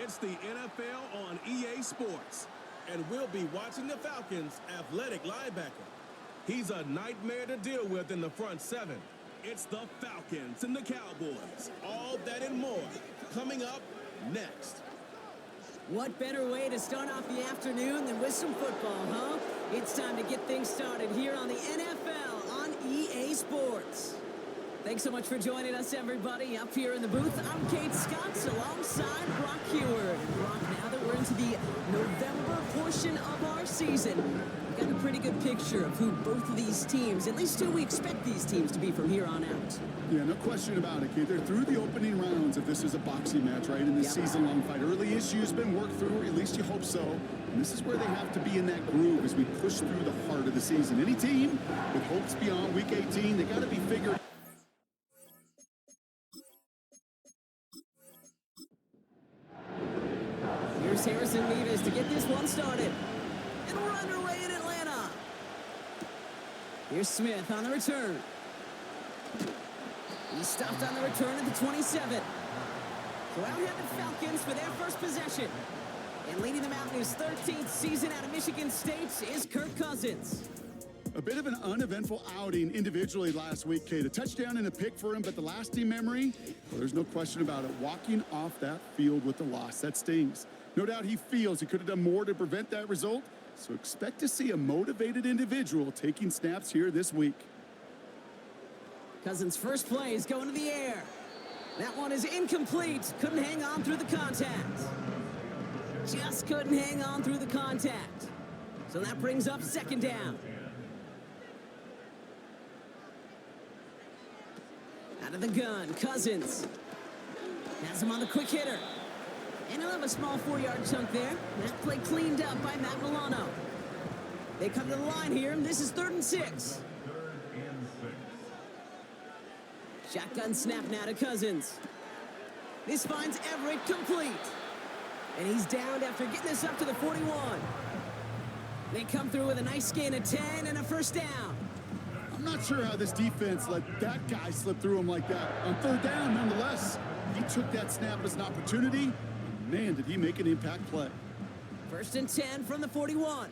It's the NFL on EA Sports, and we'll be watching the Falcons' athletic linebacker. He's a nightmare to deal with in the front seven. It's the Falcons and the Cowboys. All that and more coming up next. What better way to start off the afternoon than with some football, huh? It's time to get things started here on the NFL on EA Sports. Thanks so much for joining us, everybody. Up here in the booth, I'm Kate Scott alongside Brock Heward. Brock, now that we're into the November portion of our season, we've got a pretty good picture of who both of these teams, at least who we expect these teams to be from here on out. Yeah, no question about it, Kate. They're through the opening rounds if this is a boxing match, right? In this season-long fight. Early issues been worked through, at least you hope so. And this is where they have to be in that groove as we push through the heart of the season. Any team with hopes beyond Week 18, they got to be figured. Here's Harrison Mevis to get this one started. And we're underway in Atlanta. Here's Smith on the return. He's stopped on the return at the 27. So out here the Falcons for their first possession. And leading them out in his 13th season out of Michigan State is Kirk Cousins. A bit of an uneventful outing individually last week, Kate. A touchdown and a pick for him, but the lasting memory, well, there's no question about it. Walking off that field with the loss, that stings. No doubt he feels he could have done more to prevent that result, so expect to see a motivated individual taking snaps here this week. Cousins' first play is going to the air. That one is incomplete. Couldn't hang on through the contact. Just couldn't hang on through the contact. So that brings up second down. Out of the gun, Cousins. Has him on the quick hitter. And he'll have a small 4-yard chunk there. That play cleaned up by Matt Milano. They come to the line here, and this is 3rd and 6. Shotgun snap now to Cousins. This finds Everett complete. And he's downed after getting this up to the 41. They come through with a nice gain of 10 and a first down. I'm not sure how this defense let that guy slip through him like that. On 3rd down, nonetheless, he took that snap as an opportunity. Man, did he make an impact play. 1st and 10 from the 41.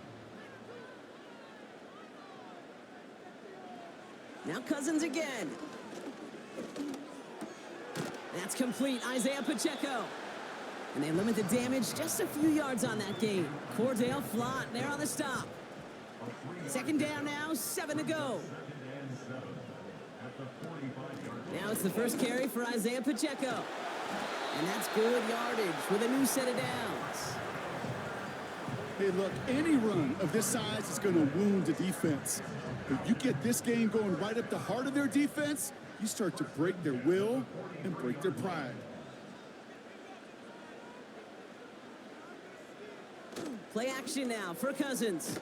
Now Cousins again. That's complete, Isaiah Pacheco. And they limit the damage just a few yards on that gain. Cordell Flott there on the stop. 2nd down now, 7 to go. Now it's the first carry for Isaiah Pacheco. And that's good yardage with a new set of downs. Hey, look, any run of this size is going to wound the defense. But you get this game going right up the heart of their defense, you start to break their will and break their pride. Play action now for Cousins.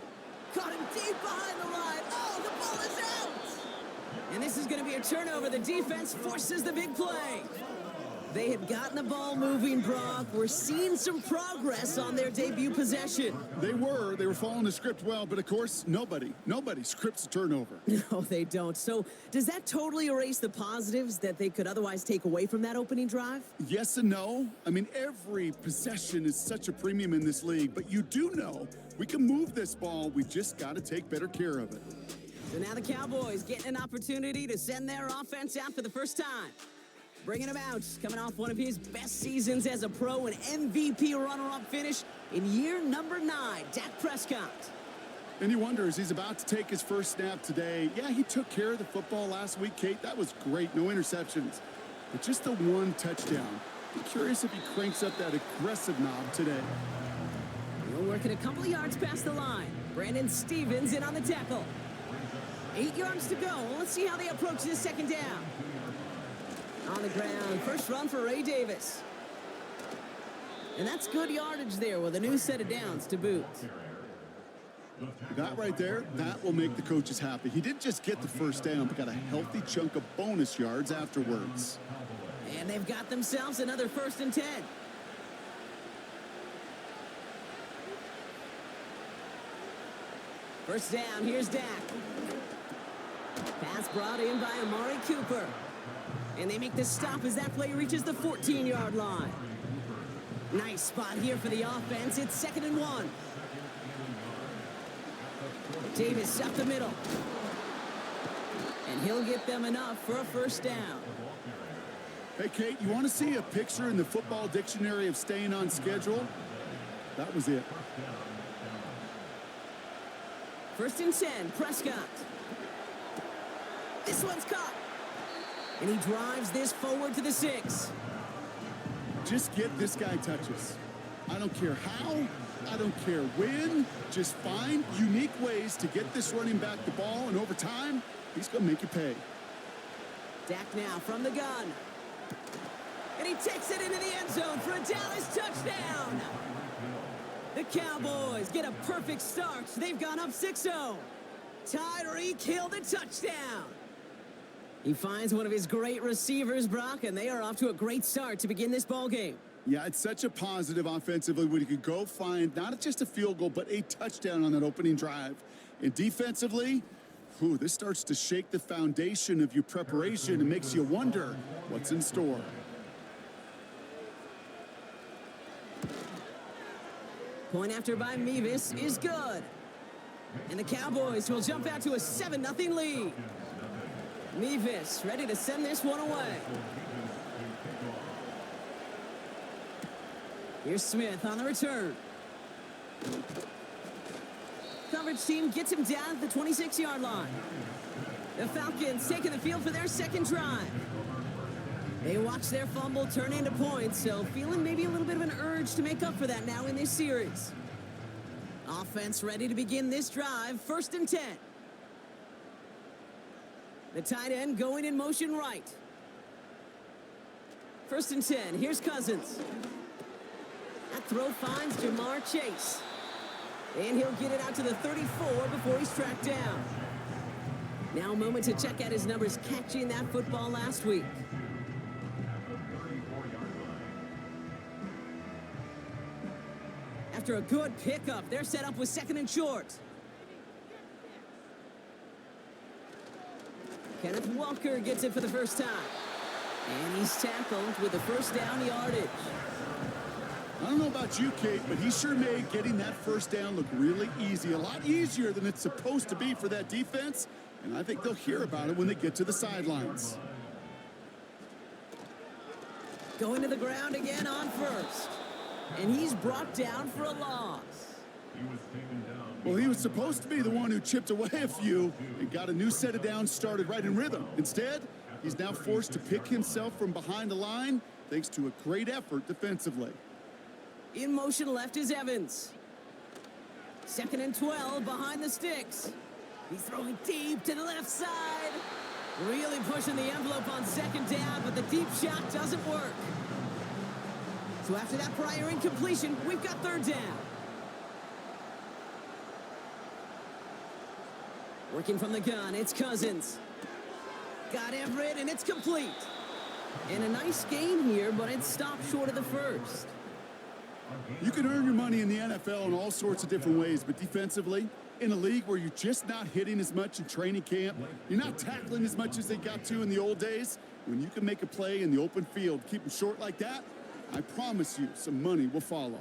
Caught him deep behind the line. Oh, the ball is out! And this is going to be a turnover. The defense forces the big play. They have gotten the ball moving, Brock. We're seeing some progress on their debut possession. They were following the script well, but of course, nobody scripts a turnover. No, they don't. So does that totally erase the positives that they could otherwise take away from that opening drive? Yes and no. I mean, every possession is such a premium in this league, but you do know we can move this ball. We just got to take better care of it. So now the Cowboys getting an opportunity to send their offense out for the first time. Bringing him out, coming off one of his best seasons as a pro, an MVP runner-up finish in year number 9, Dak Prescott. And you wonder, as he's about to take his first snap today, yeah, he took care of the football last week, Kate. That was great, no interceptions. But just the one touchdown. I'm curious if he cranks up that aggressive knob today. We're working a couple of yards past the line. Brandon Stevens in on the tackle. 8 yards to go. Let's see how they approach this second down. On the ground, first run for Ray Davis. And that's good yardage there with a new set of downs to boot. That right there, that will make the coaches happy. He didn't just get the first down, but got a healthy chunk of bonus yards afterwards. And they've got themselves another 1st and 10. First down, here's Dak. Pass brought in by Amari Cooper. And they make the stop as that play reaches the 14-yard line. Nice spot here for the offense. It's 2nd and 1. Davis up the middle. And he'll get them enough for a first down. Hey, Kate, you want to see a picture in the football dictionary of staying on schedule? That was it. 1st and 10, Prescott. This one's caught. And he drives this forward to the 6. Just get this guy touches. I don't care how, I don't care when. Just find unique ways to get this running back the ball, and over time, he's going to make you pay. Dak now from the gun. And he takes it into the end zone for a Dallas touchdown. The Cowboys get a perfect start. They've gone up 6-0. Tyreek Hill the touchdown. He finds one of his great receivers, Brock, and they are off to a great start to begin this ball game. Yeah, it's such a positive offensively when you could go find not just a field goal, but a touchdown on that opening drive. And defensively, this starts to shake the foundation of your preparation and makes you wonder what's in store. Point after by Mevis is good. And the Cowboys will jump out to a 7-0 lead. Mevis ready to send this one away. Here's Smith on the return. Coverage team gets him down at the 26-yard line. The Falcons taking the field for their second drive. They watch their fumble turn into points, so feeling maybe a little bit of an urge to make up for that now in this series. Offense ready to begin this drive, 1st and 10. The tight end going in motion right. 1st and 10, here's Cousins. That throw finds Jamar Chase. And he'll get it out to the 34 before he's tracked down. Now a moment to check out his numbers catching that football last week. After a good pickup, they're set up with 2nd and short. Kenneth Walker gets it for the first time. And he's tackled with the first down yardage. I don't know about you, Kate, but he sure made getting that first down look really easy. A lot easier than it's supposed to be for that defense. And I think they'll hear about it when they get to the sidelines. Going to the ground again on first. And he's brought down for a loss. Well, he was supposed to be the one who chipped away a few and got a new set of downs started right in rhythm. Instead, he's now forced to pick himself from behind the line thanks to a great effort defensively. In motion left is Evans. 2nd and 12 behind the sticks. He's throwing deep to the left side. Really pushing the envelope on 2nd down, but the deep shot doesn't work. So after that prior incompletion, we've got 3rd down. Working from the gun, it's Cousins. Got Everett, and it's complete. And a nice gain here, but it stopped short of the first. You can earn your money in the NFL in all sorts of different ways, but defensively, in a league where you're just not hitting as much in training camp, you're not tackling as much as they got to in the old days, when you can make a play in the open field, keep them short like that, I promise you some money will follow.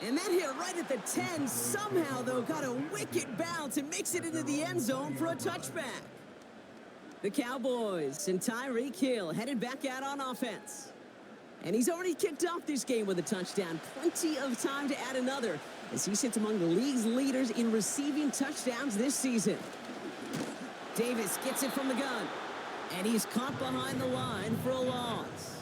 And that hit right at the 10 somehow, though, got a wicked bounce and makes it into the end zone for a touchback. The Cowboys and Tyreek Hill headed back out on offense. And he's already kicked off this game with a touchdown. Plenty of time to add another as he sits among the league's leaders in receiving touchdowns this season. Davis gets it from the gun. And he's caught behind the line for a loss.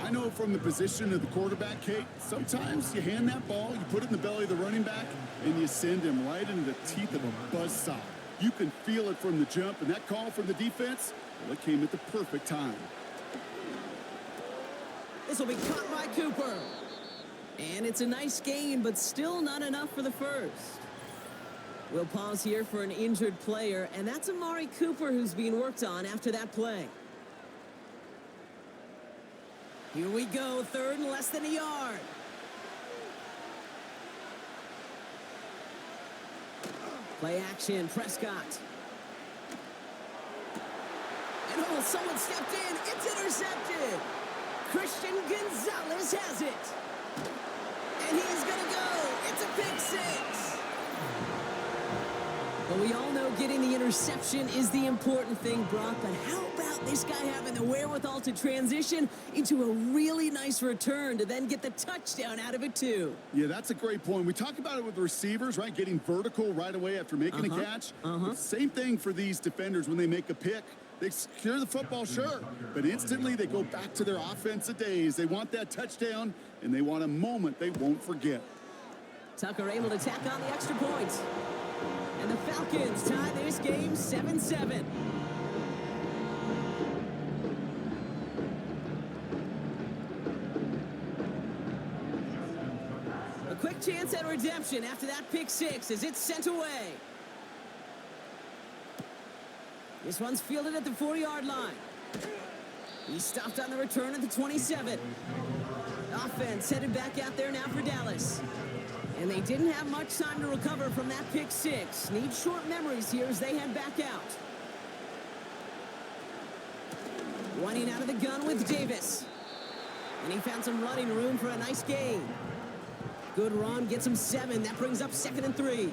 I know from the position of the quarterback, Kate, sometimes you hand that ball, you put it in the belly of the running back, and you send him right into the teeth of a buzzsaw. You can feel it from the jump, and that call from the defense, well, it came at the perfect time. This will be caught by Cooper. And it's a nice gain, but still not enough for the first. We'll pause here for an injured player, and that's Amari Cooper who's being worked on after that play. Here we go, 3rd and less than a yard. Play action, Prescott. And oh, someone stepped in. It's intercepted. Christian Gonzalez has it. And he's going to go. It's a pick six. Well, we all know getting the interception is the important thing, Brock, but how about this guy having the wherewithal to transition into a really nice return to then get the touchdown out of it, too? Yeah, that's a great point. We talk about it with the receivers, right? Getting vertical right away after making a catch. Same thing for these defenders when they make a pick. They secure the football, sure, but instantly they go back to their offensive days. They want that touchdown, and they want a moment they won't forget. Tucker able to tack on the extra points. And the Falcons tie this game 7-7. A quick chance at redemption after that pick six as it's sent away. This one's fielded at the 4-yard line. He stopped on the return at the 27. Offense headed back out there now for Dallas. And they didn't have much time to recover from that pick six. Need short memories here as they head back out. Running out of the gun with Davis. And he found some running room for a nice gain. Good run, gets him 7. That brings up 2nd and 3.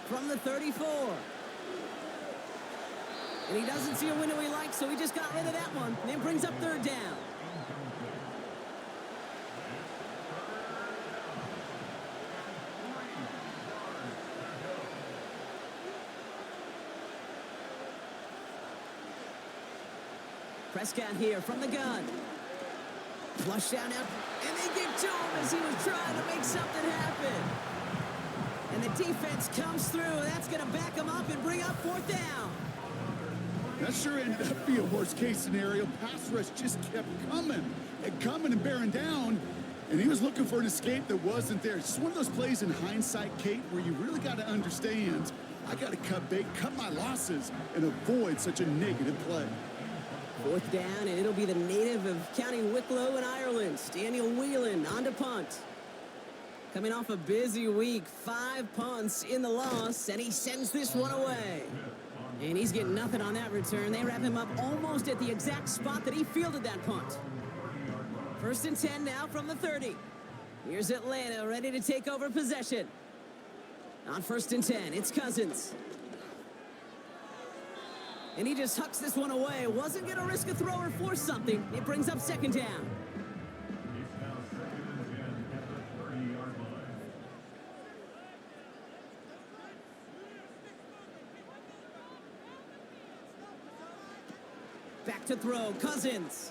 From the 34. And he doesn't see a window he likes, so he just got rid of that one. And it brings up 3rd down. Prescott here from the gun. Flush down now. And they give to him as he was trying to make something happen. And the defense comes through. That's going to back him up and bring up 4th down. That sure ended up being a worst-case scenario. Pass rush just kept coming and bearing down. And he was looking for an escape that wasn't there. It's just one of those plays in hindsight, Kate, where you really got to understand, I got to cut bait, cut my losses, and avoid such a negative play. 4th down, and it'll be the native of County Wicklow in Ireland, Daniel Whelan, on to punt. Coming off a busy week, 5 punts in the loss, and he sends this one away. And he's getting nothing on that return. They wrap him up almost at the exact spot that he fielded that punt. 1st and 10 now from the 30. Here's Atlanta ready to take over possession. On 1st and 10, it's Cousins. And he just hucks this one away. Wasn't going to risk a throw or force something. It brings up 2nd down. Back to throw, Cousins.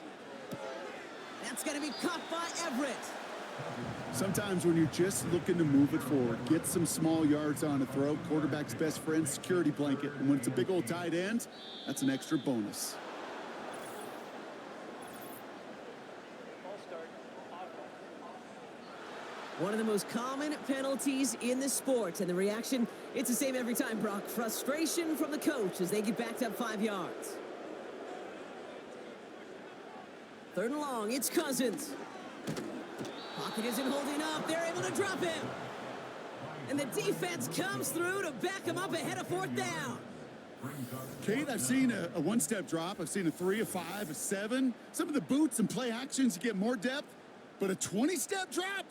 That's going to be caught by Everett. Sometimes when you're just looking to move it forward, get some small yards on a throw, quarterback's best friend, security blanket. And when it's a big old tight end, that's an extra bonus. One of the most common penalties in the sport, and the reaction, it's the same every time, Brock. Frustration from the coach as they get backed up 5 yards. 3rd and long, it's Cousins. Pocket isn't holding up. They're able to drop him. And the defense comes through to back him up ahead of 4th down. Kate, I've seen a one-step drop. I've seen a 3, a 5, a 7. Some of the boots and play actions, you get more depth. But a 20-step drop?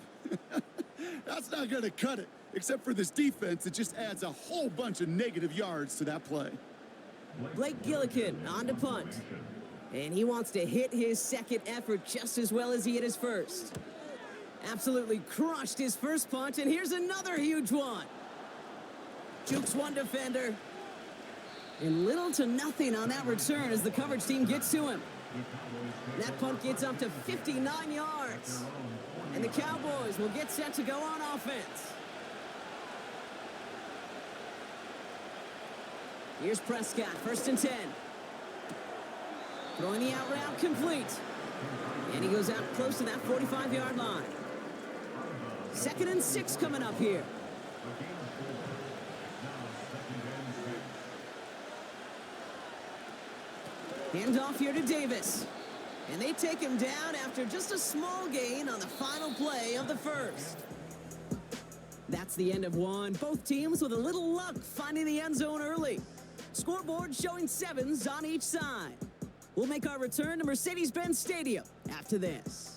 That's not going to cut it. Except for this defense, it just adds a whole bunch of negative yards to that play. Blake Gillikin on to punt. And he wants to hit his 2nd effort just as well as he hit his 1st. Absolutely crushed his 1st punt, and here's another huge one. Jukes one defender. And little to nothing on that return as the coverage team gets to him. That punt gets up to 59 yards. And the Cowboys will get set to go on offense. Here's Prescott, 1st and 10. Throwing the out route complete. And he goes out close to that 45-yard line. 2nd and 6 coming up here. Hand off here to Davis. And they take him down after just a small gain on the final play of the first. That's the end of one. Both teams with a little luck finding the end zone early. Scoreboard showing 7s on each side. We'll make our return to Mercedes-Benz Stadium after this.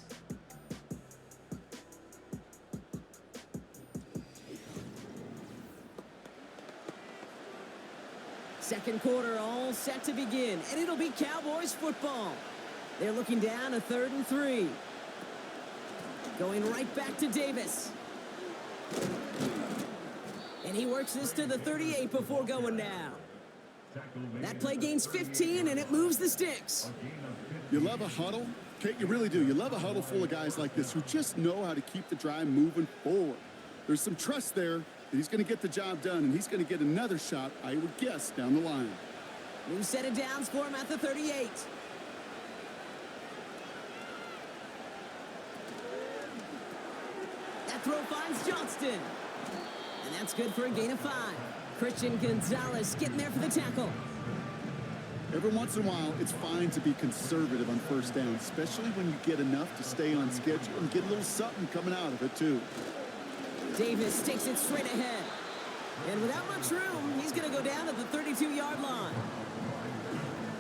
Second quarter all set to begin, and it'll be Cowboys football. They're looking down a 3rd and 3. Going right back to Davis. And he works this to the 38 before going down. That play gains 15, and it moves the sticks. You love a huddle? Kate, you really do. You love a huddle full of guys like this who just know how to keep the drive moving forward. There's some trust there that he's going to get the job done, and he's going to get another shot, I would guess, down the line. New set of downs for him at the 38. That throw finds Johnston. And that's good for a gain of 5. Christian Gonzalez getting there for the tackle. Every once in a while, it's fine to be conservative on first down, especially when you get enough to stay on schedule and get a little something coming out of it, too. Davis takes it straight ahead. And without much room, he's going to go down at the 32-yard line.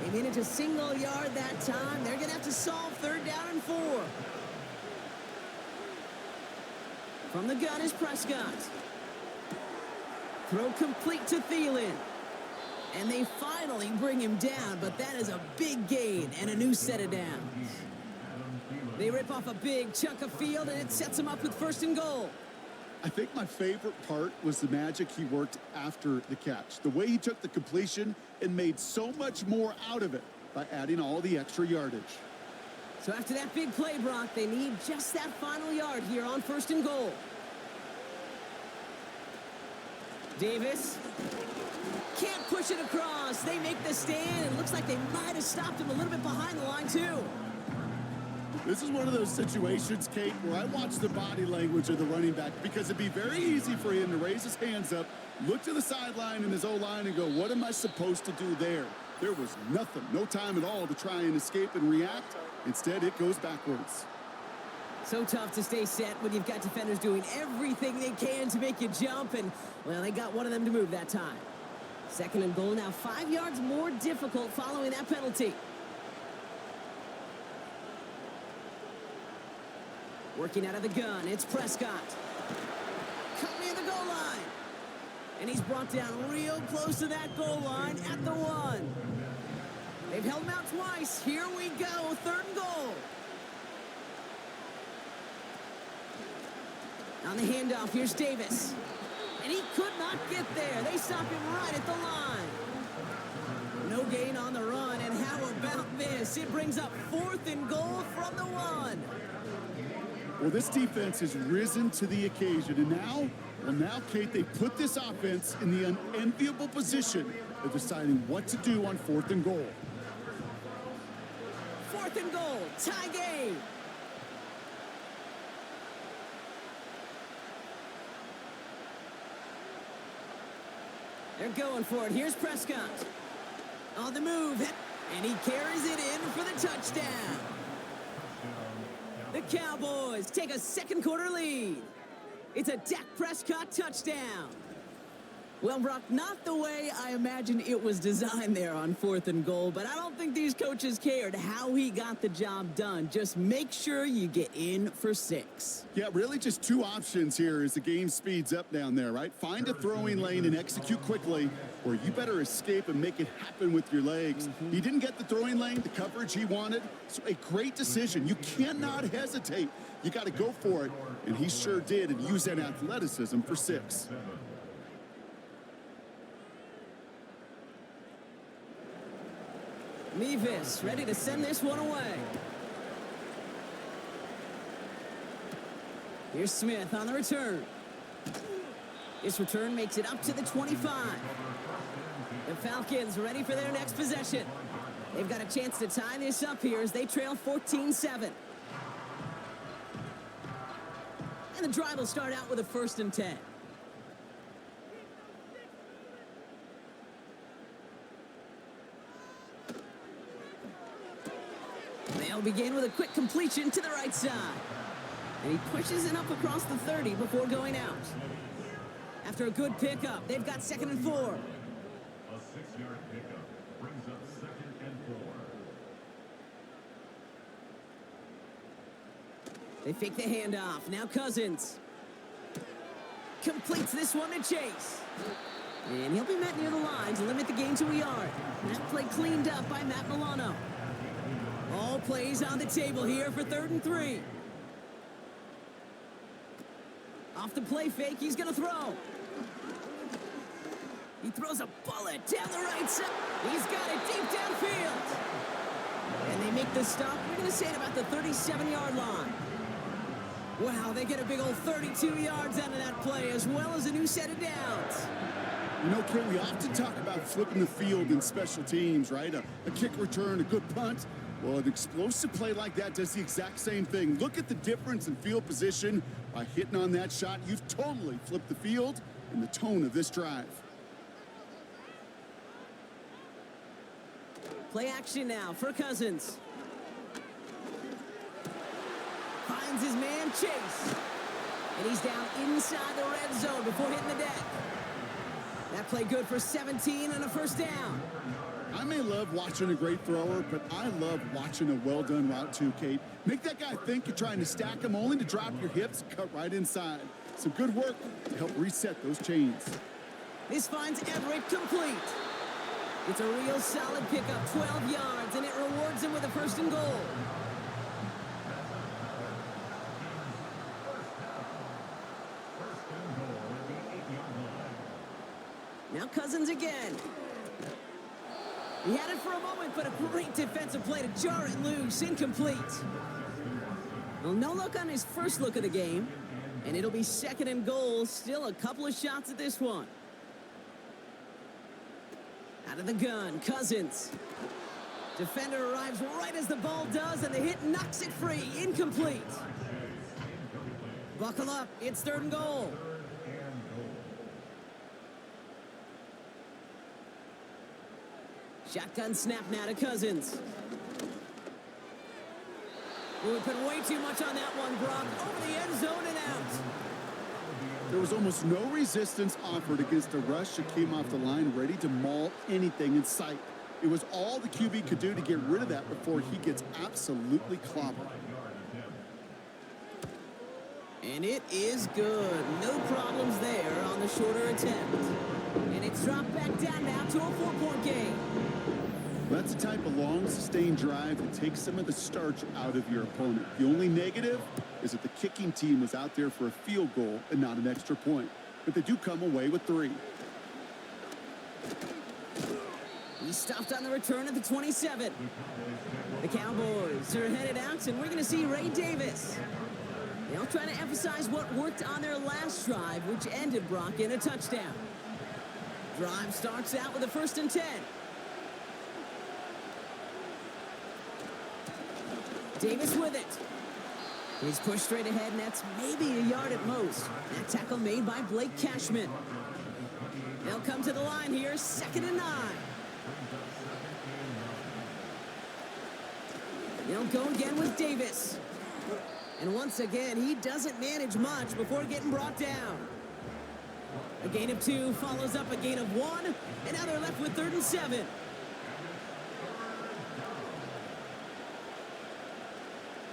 They manage a single yard that time. They're going to have to solve 3rd down and 4. From the gun is Prescott. Throw complete to Thielen. And they finally bring him down, but that is a big gain and a new set of downs. They rip off a big chunk of field, and it sets them up with 1st and goal. I think my favorite part was the magic he worked after the catch. The way he took the completion and made so much more out of it by adding all the extra yardage. So after that big play, Brock, they need just that final yard here on 1st and goal. Davis can't push it across. They make the stand. It looks like they might have stopped him a little bit behind the line, too. This is one of those situations, Kate, where I watch the body language of the running back because it'd be very easy for him to raise his hands up, look to the sideline in his O-line and go, what am I supposed to do there? There was nothing, no time at all to try and escape and react. Instead, it goes backwards. So tough to stay set when you've got defenders doing everything they can to make you jump, and, well, they got one of them to move that time. 2nd and goal now, 5 yards more difficult following that penalty. Working out of the gun, it's Prescott. Cut near the goal line. And he's brought down real close to that goal line at the 1. They've held him out twice. Here we go, 3rd and goal. On the handoff, here's Davis. And he could not get there. They stop him right at the line. No gain on the run, and how about this? It brings up 4th and goal from the 1. Well, this defense has risen to the occasion, and now, Kate, they put this offense in the unenviable position of deciding what to do on 4th and goal. 4th and goal, tie game. They're going for it. Here's Prescott. On the move, and he carries it in for the touchdown. The Cowboys take a 2nd quarter lead. It's a Dak Prescott touchdown. Well, Brock, not the way I imagined it was designed there on 4th and goal, but I don't think these coaches cared how he got the job done. Just make sure you get in for 6. Yeah, really just 2 options here as the game speeds up down there, right? Find a throwing lane and execute quickly, or you better escape and make it happen with your legs. He didn't get the throwing lane, the coverage he wanted, so a great decision. You cannot hesitate. You got to go for it, and he sure did, and use that athleticism for 6. Mevis ready to send this one away. Here's Smith on the return. This return makes it up to the 25. The Falcons ready for their next possession. They've got a chance to tie this up here as they trail 14-7. And the drive will start out with a 1st and 10. They They'll begin with a quick completion to the right side. And he pushes it up across the 30 before going out. After a good pickup, they've got 2nd and 4. A 6-yard pickup brings up 2nd and 4. They fake the handoff. Now Cousins completes this one to Chase. And he'll be met near the line to limit the gain to a yard. That play cleaned up by Matt Milano. All plays on the table here for 3rd and 3. Off the play fake, he's going to throw. He throws a bullet down the right side. He's got it deep downfield. And they make the stop. We're going to say at about the 37-yard line. Wow, they get a big old 32 yards out of that play, as well as a new set of downs. You know, Kent, we often talk about flipping the field in special teams, right? A kick return, a good punt. Well, an explosive play like that does the exact same thing. Look at the difference in field position. By hitting on that shot, you've totally flipped the field and the tone of this drive. Play action now for Cousins. Finds his man Chase. And he's down inside the red zone before hitting the deck. That play good for 17 and a 1st down. I may love watching a great thrower, but I love watching a well-done route too, Kate. Make that guy think you're trying to stack him only to drop your hips and cut right inside. Some good work to help reset those chains. This finds Everett complete. It's a real solid pickup, 12 yards, and it rewards him with a 1st and goal. Now Cousins again. He had it for a moment, but a great defensive play to jar it loose. Incomplete. Well, no luck on his first look of the game. And it'll be 2nd and goal. Still a couple of shots at this one. Out of the gun, Cousins. Defender arrives right as the ball does, and the hit knocks it free. Incomplete. Buckle up. It's 3rd and goal. Shotgun snap now to Cousins. We put way too much on that one, Brock. Over the end zone and out. There was almost no resistance offered against a rush that came off the line ready to maul anything in sight. It was all the QB could do to get rid of that before he gets absolutely clobbered. And it is good. No problems there on the shorter attempt. And it's dropped back down now to a 4-point game. That's the type of long, sustained drive that takes some of the starch out of your opponent. The only negative is that the kicking team was out there for a field goal and not an extra point. But they do come away with 3. He's stopped on the return at the 27. The Cowboys are headed out, and we're going to see Ray Davis. They'll try to emphasize what worked on their last drive, which ended, Brock, in a touchdown. Drive starts out with a 1st and 10. Davis with it. He's pushed straight ahead, and that's maybe a yard at most. That tackle made by Blake Cashman. They'll come to the line here, 2nd and 9. They'll go again with Davis. And once again, he doesn't manage much before getting brought down. A gain of 2 follows up a gain of 1, and now they're left with 3rd and 7.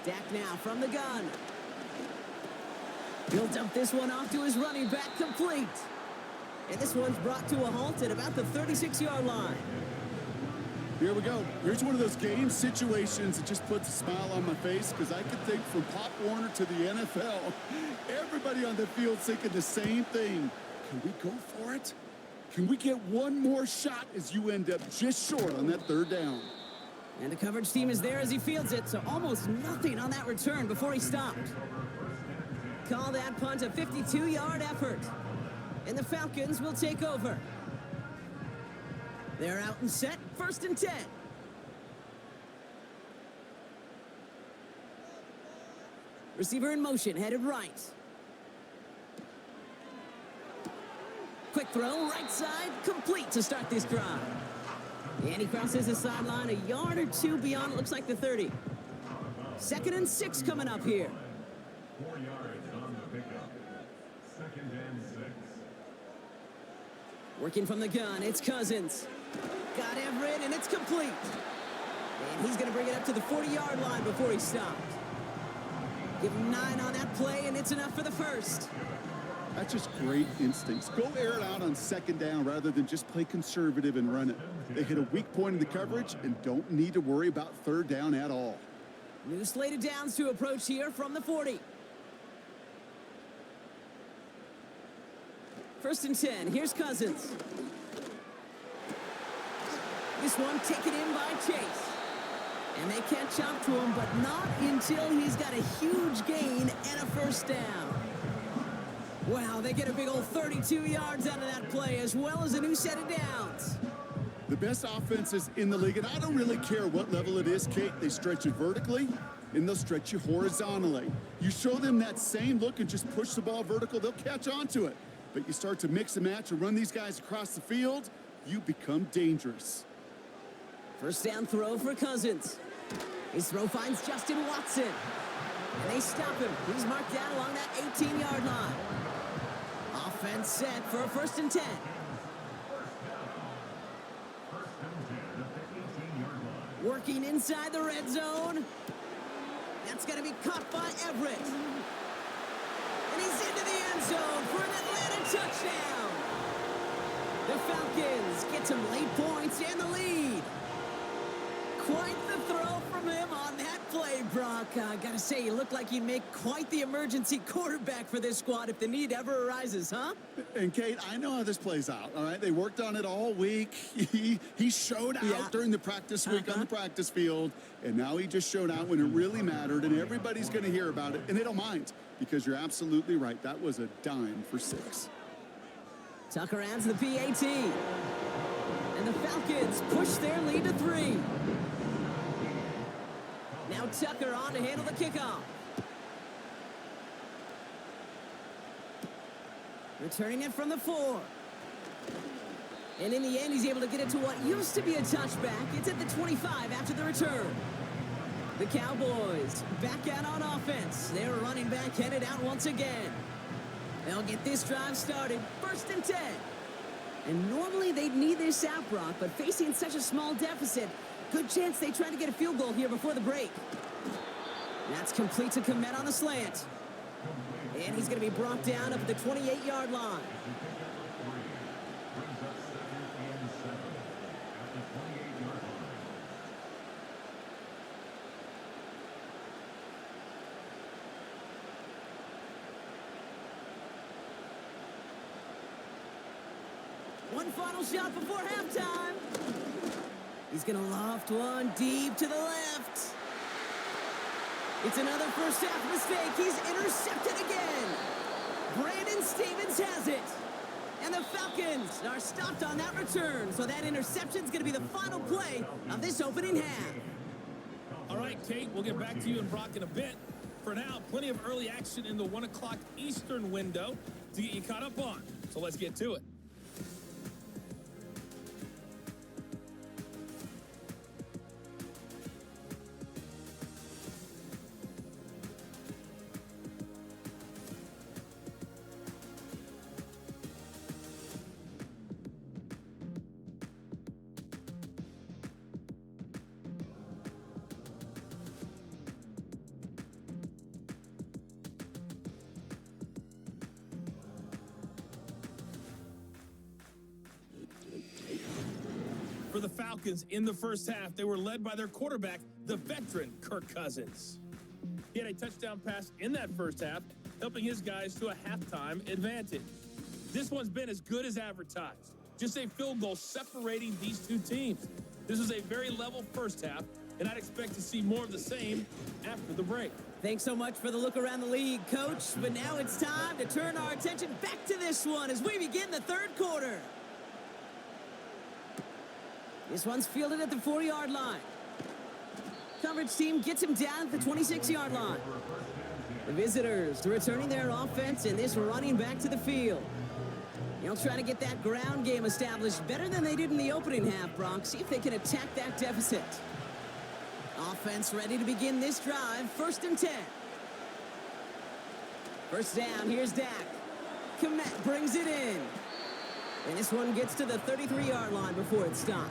Dak now from the gun. He'll dump this one off to his running back, complete. And this one's brought to a halt at about the 36-yard line. Here we go. Here's one of those game situations that just puts a smile on my face, because I can think from Pop Warner to the NFL, everybody on the field thinking the same thing. Can we go for it? Can we get one more shot as you end up just short on that 3rd down? And the coverage team is there as he fields it, so almost nothing on that return before he stopped. Call that punt a 52-yard effort. And the Falcons will take over. They're out and set, 1st and 10. Receiver in motion, headed right. Quick throw, right side, complete to start this drive. And he crosses the sideline a yard or 2 beyond, it looks like the 30. 2nd and 6 coming up here. 4 yards on the pickup. 2nd and 6. Working from the gun, it's Cousins. Got Everett, and it's complete. And he's going to bring it up to the 40-yard line before he stopped. Give him 9 on that play, and it's enough for the first. That's just great instincts. Go air it out on 2nd down rather than just play conservative and run it. They hit a weak point in the coverage and don't need to worry about 3rd down at all. New slate of downs to approach here from the 40. 1st and 10. Here's Cousins. This one taken in by Chase. And they catch up to him, but not until he's got a huge gain and a 1st down. Wow, they get a big old 32 yards out of that play, as well as a new set of downs. The best offenses in the league, and I don't really care what level it is, Kate, they stretch you vertically, and they'll stretch you horizontally. You show them that same look and just push the ball vertical, they'll catch on to it. But you start to mix and match and run these guys across the field, you become dangerous. 1st down throw for Cousins. His throw finds Justin Watson. And they stop him. He's marked down along that 18-yard line. Offense set for a 1st and 10. Working inside the red zone. That's going to be caught by Everett. And he's into the end zone for an Atlanta touchdown. The Falcons get some late points and the lead. Quite the throw from him on that play, Brock. Gotta say, you look like you'd make quite the emergency quarterback for this squad if the need ever arises, huh? And Kate, I know how this plays out, all right? They worked on it all week. He showed out during the practice week on the practice field, and now he just showed out when it really mattered, and everybody's going to hear about it, and they don't mind, because you're absolutely right. That was a dime for 6. Tucker adds the PAT. And the Falcons push their lead to 3. Now Tucker on to handle the kickoff. Returning it from the 4. And in the end, he's able to get it to what used to be a touchback. It's at the 25 after the return. The Cowboys back out on offense. Their running back headed out once again. They'll get this drive started. 1st and 10. And normally they'd need this out, Brock, but facing such a small deficit, good chance they try to get a field goal here before the break. That's complete to Komet on the slant. And he's going to be brought down up at the 28-yard line. One final shot before halftime. He's going to loft one deep to the left. It's another first half mistake. He's intercepted again. Brandon Stevens has it. And the Falcons are stopped on that return. So that interception's going to be the final play of this opening half. All right, Kate, we'll get back to you and Brock in a bit. For now, plenty of early action in the 1 o'clock Eastern window to get you caught up on. So let's get to it. For the Falcons in the first half, they were led by their quarterback, the veteran Kirk Cousins. He had a touchdown pass in that first half, helping his guys to a halftime advantage. This one's been as good as advertised. Just a field goal separating these two teams. This is a very level first half, and I'd expect to see more of the same after the break. Thanks so much for the look around the league, Coach. But now it's time to turn our attention back to this one as we begin the third quarter. This one's fielded at the 4-yard line. Coverage team gets him down at the 26-yard line. The visitors returning their offense and this running back to the field. They'll try to get that ground game established better than they did in the opening half, Brock. See if they can attack that deficit. Offense ready to begin this drive. 1st and 10. First down, here's Dak. Komet brings it in. And this one gets to the 33-yard line before it's stopped.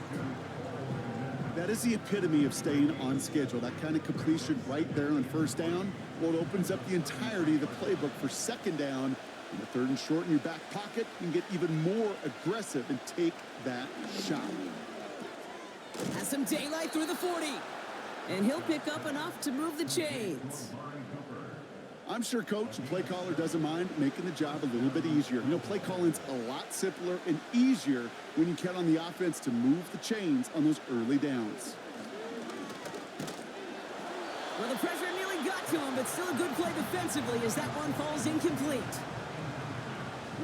That is the epitome of staying on schedule. That kind of completion right there on 1st down. Well, it opens up the entirety of the playbook for 2nd down. In the 3rd and short in your back pocket, you can get even more aggressive and take that shot. Has some daylight through the 40. And he'll pick up enough to move the chains. I'm sure coach and play caller doesn't mind making the job a little bit easier. You know, play calling's a lot simpler and easier when you count on the offense to move the chains on those early downs. Well, the pressure nearly got to him, but still a good play defensively as that one falls incomplete.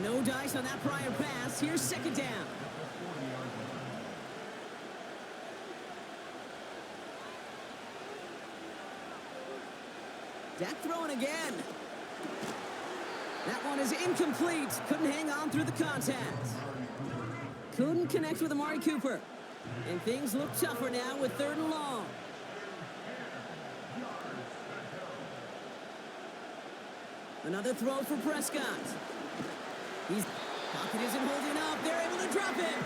No dice on that prior pass. Here's 2nd down. Dak throwing again. That one is incomplete. Couldn't hang on through the contact. Couldn't connect with Amari Cooper. And things look tougher now with 3rd and long. Another throw for Prescott. His pocket isn't holding up. They're able to drop it.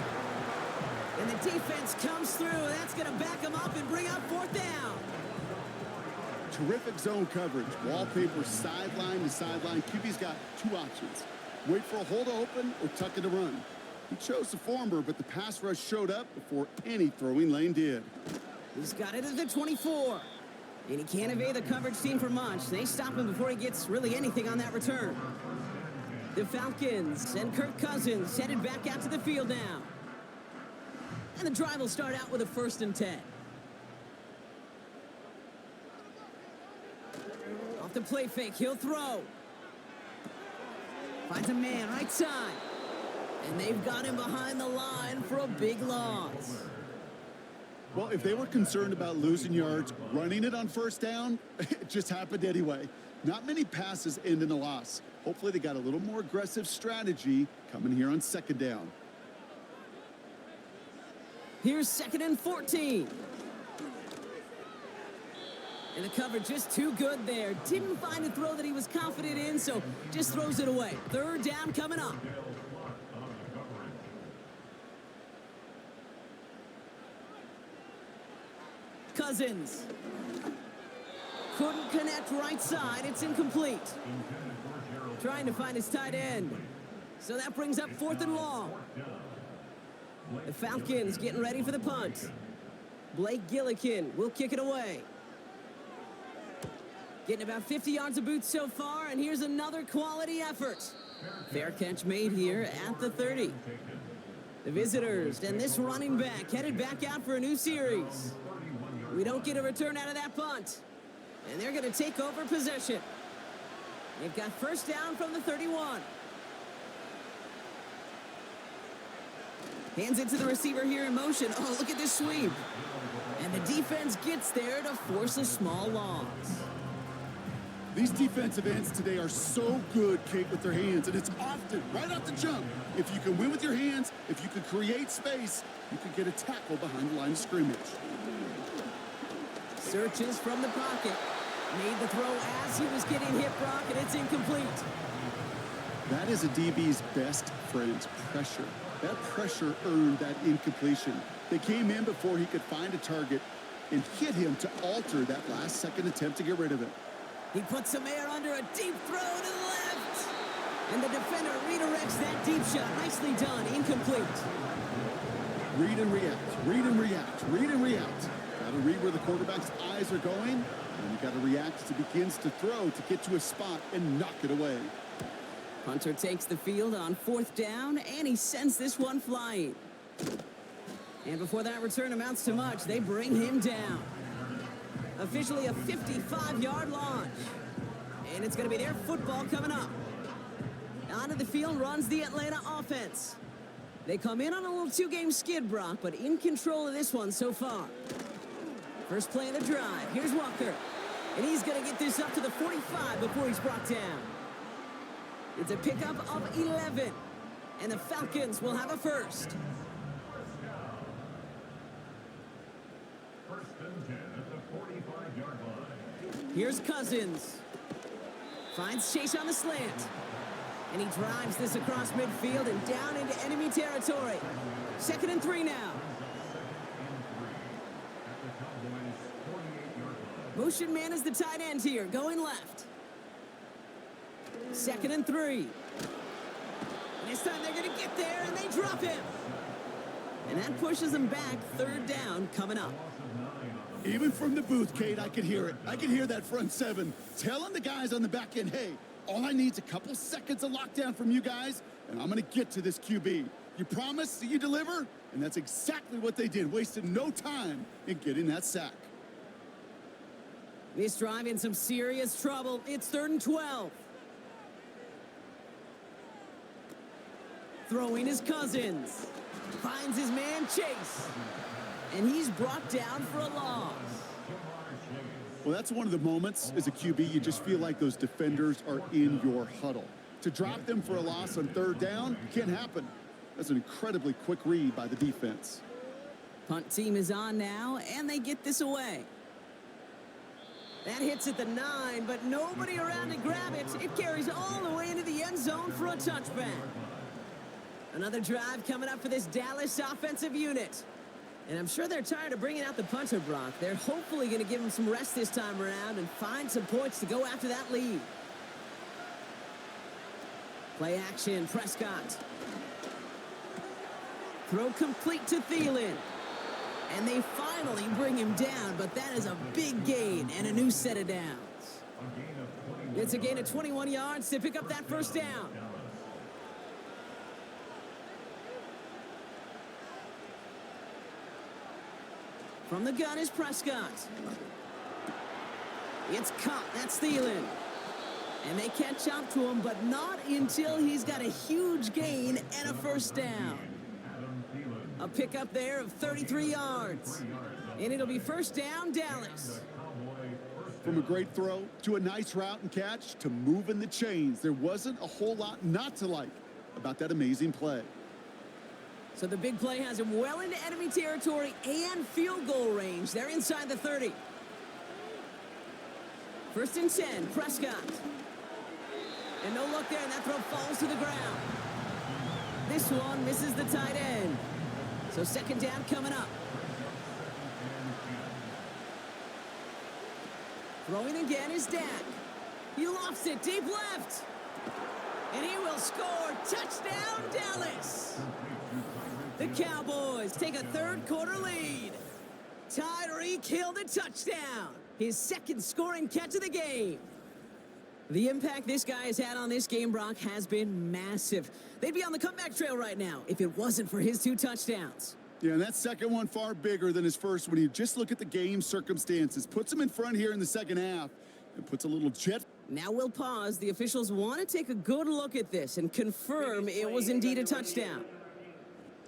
And the defense comes through. That's going to back him up and bring up 4th down. Terrific zone coverage. Wallpaper sideline to sideline. QB's got 2 options. Wait for a hole to open or tuck it to run. He chose the former, but the pass rush showed up before any throwing lane did. He's got it at the 24. And he can't evade the coverage team for much. They stop him before he gets really anything on that return. The Falcons and Kirk Cousins headed back out to the field now. And the drive will start out with a 1st and 10. Off the play fake, he'll throw. Finds a man right side. And they've got him behind the line for a big loss. Well, if they were concerned about losing yards, running it on 1st down, it just happened anyway. Not many passes end in a loss. Hopefully they got a little more aggressive strategy coming here on 2nd down. Here's 2nd and 14. And the coverage just too good there. Didn't find a throw that he was confident in, so just throws it away. 3rd down coming up. Cousins. Couldn't connect right side. It's incomplete. Trying to find his tight end. So that brings up 4th and long. The Falcons getting ready for the punt. Blake Gillikin will kick it away. Getting about 50 yards of boots so far, and here's another quality effort. Fair catch made here at the 30. The visitors and this running back headed back out for a new series. We don't get a return out of that punt. And they're going to take over possession. They've got 1st down from the 31. Hands it to the receiver here in motion. Oh, look at this sweep. And the defense gets there to force a small loss. These defensive ends today are so good, Kate, with their hands, and it's often right off the jump. If you can win with your hands, if you can create space, you can get a tackle behind the line of scrimmage. Searches from the pocket. Made the throw as he was getting hit, Brock, and it's incomplete. That is a DB's best friend, pressure. That pressure earned that incompletion. They came in before he could find a target and hit him to alter that last-second attempt to get rid of it. He puts some air under a deep throw to the left. And the defender redirects that deep shot. Nicely done. Incomplete. Read and react. Read and react. Read and react. Got to read where the quarterback's eyes are going. And you got to react as he begins to throw to get to a spot and knock it away. Hunter takes the field on 4th down, and he sends this one flying. And before that return amounts to much, they bring him down. Officially a 55-yard launch. And it's going to be their football coming up. Onto the field runs the Atlanta offense. They come in on a little 2-game skid, Brock, but in control of this one so far. First play of the drive. Here's Walker. And he's going to get this up to the 45 before he's brought down. It's a pickup of 11. And the Falcons will have a first. First and 10 at the 45. Here's Cousins. Finds Chase on the slant. And he drives this across midfield and down into enemy territory. 2nd and 3 now. Motion man is the tight end here, going left. 2nd and 3. And this time they're going to get there, and they drop him. And that pushes them back. 3rd down coming up. Even from the booth, Kate, I could hear it. I could hear that front seven telling the guys on the back end, hey, all I need is a couple seconds of lockdown from you guys, and I'm going to get to this QB. You promise that you deliver? And that's exactly what they did, wasted no time in getting that sack. This drive in some serious trouble. It's 3rd and 12. Throwing his Cousins. Finds his man Chase. And he's brought down for a loss. Well, that's one of the moments as a QB, you just feel like those defenders are in your huddle. To drop them for a loss on 3rd down, can't happen. That's an incredibly quick read by the defense. Punt team is on now, and they get this away. That hits at the 9, but nobody around to grab it. It carries all the way into the end zone for a touchback. Another drive coming up for this Dallas offensive unit. And I'm sure they're tired of bringing out the punter, Brock. They're hopefully going to give him some rest this time around and find some points to go after that lead. Play action, Prescott. Throw complete to Thielen. And they finally bring him down, but that is a big gain and a new set of downs. It's a gain of 21 yards to pick up that 1st down. From the gun is Prescott. It's caught. That's Thielen. And they catch up to him, but not until he's got a huge gain and a 1st down. A pickup there of 33 yards. And it'll be 1st down, Dallas. From a great throw to a nice route and catch to moving the chains, there wasn't a whole lot not to like about that amazing play. So the big play has him well into enemy territory and field goal range. They're inside the 30. 1st and 10, Prescott. And no look there, and that throw falls to the ground. This one misses the tight end. So 2nd down coming up. Throwing again is Dak. He lofts it deep left. And he will score. Touchdown, Dallas. The Cowboys take a 3rd quarter lead. Tyreek Hill the touchdown. His 2nd scoring catch of the game. The impact this guy has had on this game, Brock, has been massive. They'd be on the comeback trail right now if it wasn't for his 2 touchdowns. Yeah, and that 2nd one far bigger than his 1st when you just look at the game circumstances. Puts him in front here in the 2nd half and puts a little jet. Now we'll pause. The officials want to take a good look at this and confirm it was indeed a touchdown.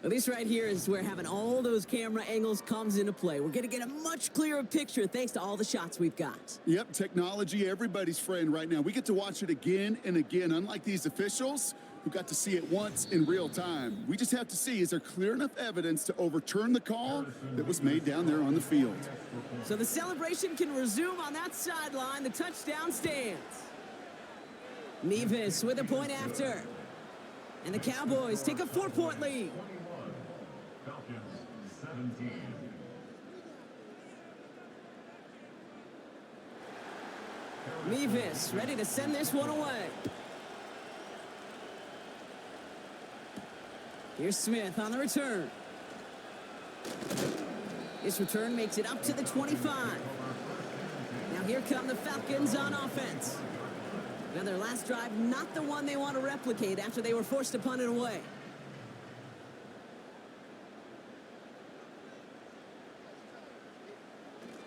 Well, this right here is where having all those camera angles comes into play. We're going to get a much clearer picture thanks to all the shots we've got. Yep, technology, everybody's friend right now. We get to watch it again and again, unlike these officials who got to see it once in real time. We just have to see, is there clear enough evidence to overturn the call that was made down there on the field? So the celebration can resume on that sideline. The touchdown stands. Nevis with a point after. And the Cowboys take a 4-point lead. Falcons 17. Nevis ready to send this one away. Here's Smith on the return. This return makes it up to the 25. Now here come the Falcons on offense. Now their last drive, not the one they want to replicate after they were forced to punt it away.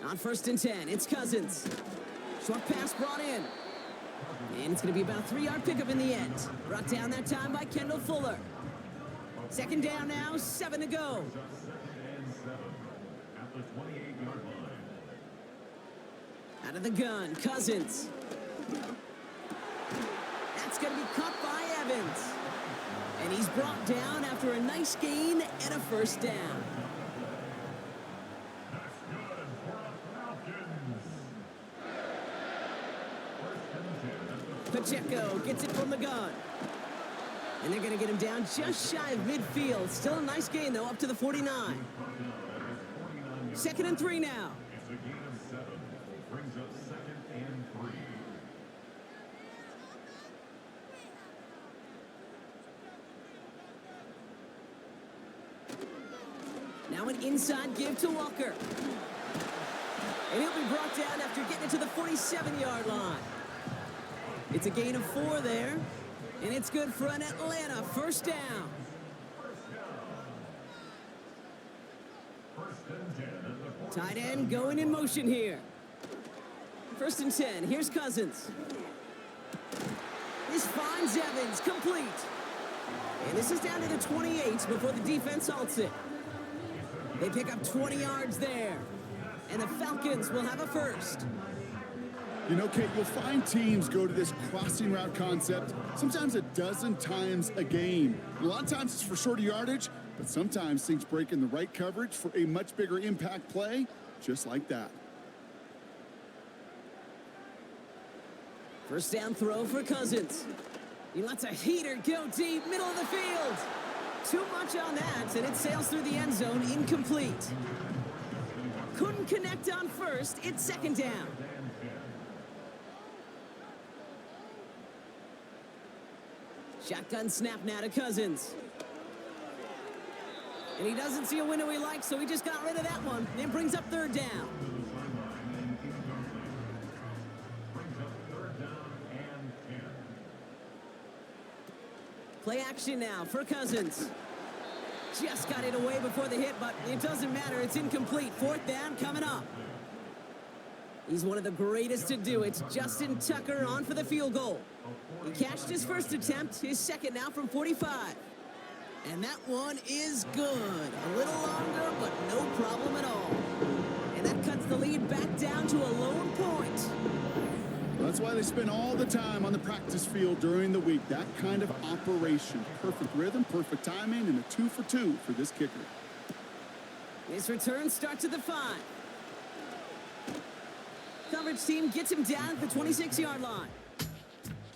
On 1st and 10, it's Cousins. Short pass brought in. And it's going to be about a 3-yard pickup in the end. Brought down that time by Kendall Fuller. 2nd down now, 7 to go. At the 28-yard line. Out of the gun, Cousins. That's going to be caught by Evans. And he's brought down after a nice gain and a 1st down. Pacheco gets it from the gun. And they're going to get him down just shy of midfield. Still a nice gain, though, up to the 49. 2nd and 3 now. It's a gain of 7. Brings up 2nd and 3. Now an inside give to Walker. And he'll be brought down after getting it to the 47-yard line. It's a gain of 4 there. And it's good for an Atlanta first down. Tight end going in motion here. 1st and 10. Here's Cousins. This finds Evans, complete. And this is down to the 28 before the defense halts it. They pick up 20 yards there. And the Falcons will have a first. You know, Kate, you'll find teams go to this crossing route concept sometimes a dozen times a game. A lot of times it's for shorter yardage, but sometimes things break in the right coverage for a much bigger impact play, just like that. First down throw for Cousins. He lets a heater go deep, middle of the field. Too much on that, and it sails through the end zone, incomplete. Couldn't connect on first, it's 2nd down. Shotgun snap now to Cousins. And he doesn't see a window he likes, so he just got rid of that one. And brings up 3rd down. Play action now for Cousins. Just got it away before the hit, but it doesn't matter. It's incomplete. 4th down coming up. He's one of the greatest to do it. Justin Tucker on for the field goal. He cashed his first attempt, his second now from 45. And that one is good. A little longer, but no problem at all. And that cuts the lead back down to a lone point. That's why they spend all the time on the practice field during the week. That kind of operation. Perfect rhythm, perfect timing, and a 2 for 2 for this kicker. This return starts at the 5. Coverage team gets him down at the 26-yard line.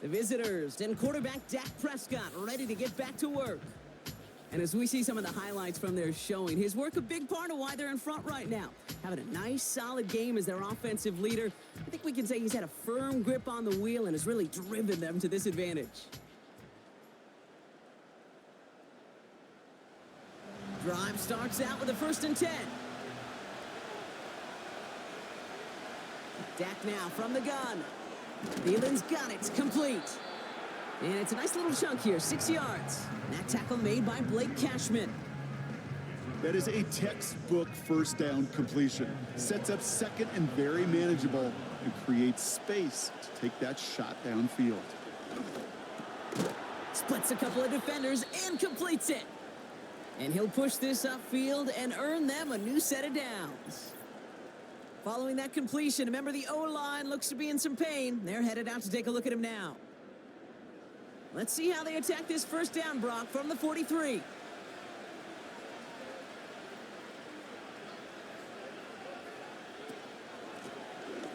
The visitors and quarterback Dak Prescott ready to get back to work. And as we see some of the highlights from their showing, his work a big part of why they're in front right now. Having a nice, solid game as their offensive leader. I think we can say he's had a firm grip on the wheel and has really driven them to this advantage. Drive starts out with a 1st and 10. Dak now from the gun. Thielen's got it. It's complete. And it's a nice little chunk here, 6 yards. That tackle made by Blake Cashman. That is a textbook first down completion. Sets up 2nd and very manageable and creates space to take that shot downfield. Splits a couple of defenders and completes it. And he'll push this upfield and earn them a new set of downs. Following that completion, remember the O-line looks to be in some pain. They're headed out to take a look at him now. Let's see how they attack this first down, Brock, from the 43.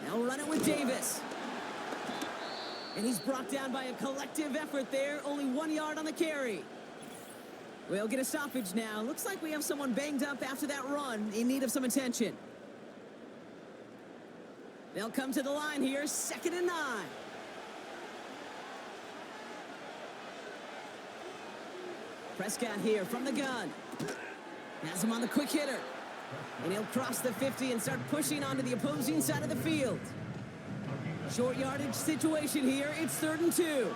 Now run it with Davis. And he's brought down by a collective effort there. Only 1 yard on the carry. We'll get a stoppage now. Looks like we have someone banged up after that run in need of some attention. They'll come to the line here, 2nd and 9. Prescott here from the gun. Has him on the quick hitter. And he'll cross the 50 and start pushing onto the opposing side of the field. Short yardage situation here. It's 3rd and 2.